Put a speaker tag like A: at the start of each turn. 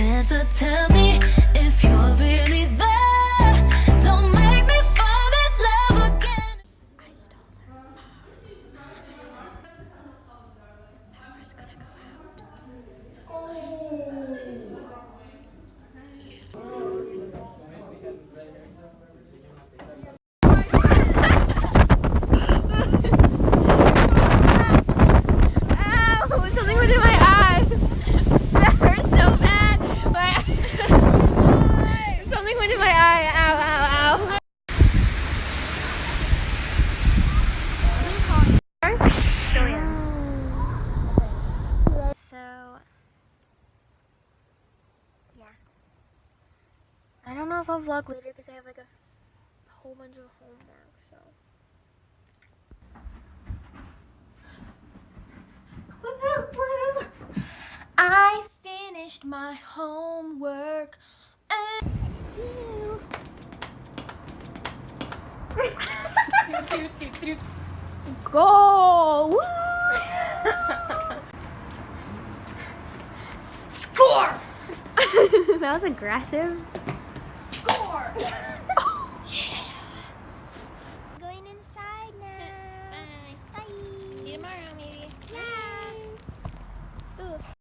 A: Santa, tell me if you're really there. Don't make me fall in love again. I stole her. Power's gonna go out. Ow! Something went in my eye. That hurts so bad. Something went in my eye. Ow, ow, ow. So, yeah. I don't know if I'll vlog later because I have like a whole bunch of homework, so. I finished my homework. Go! Woo! Score! That was aggressive.
B: Score!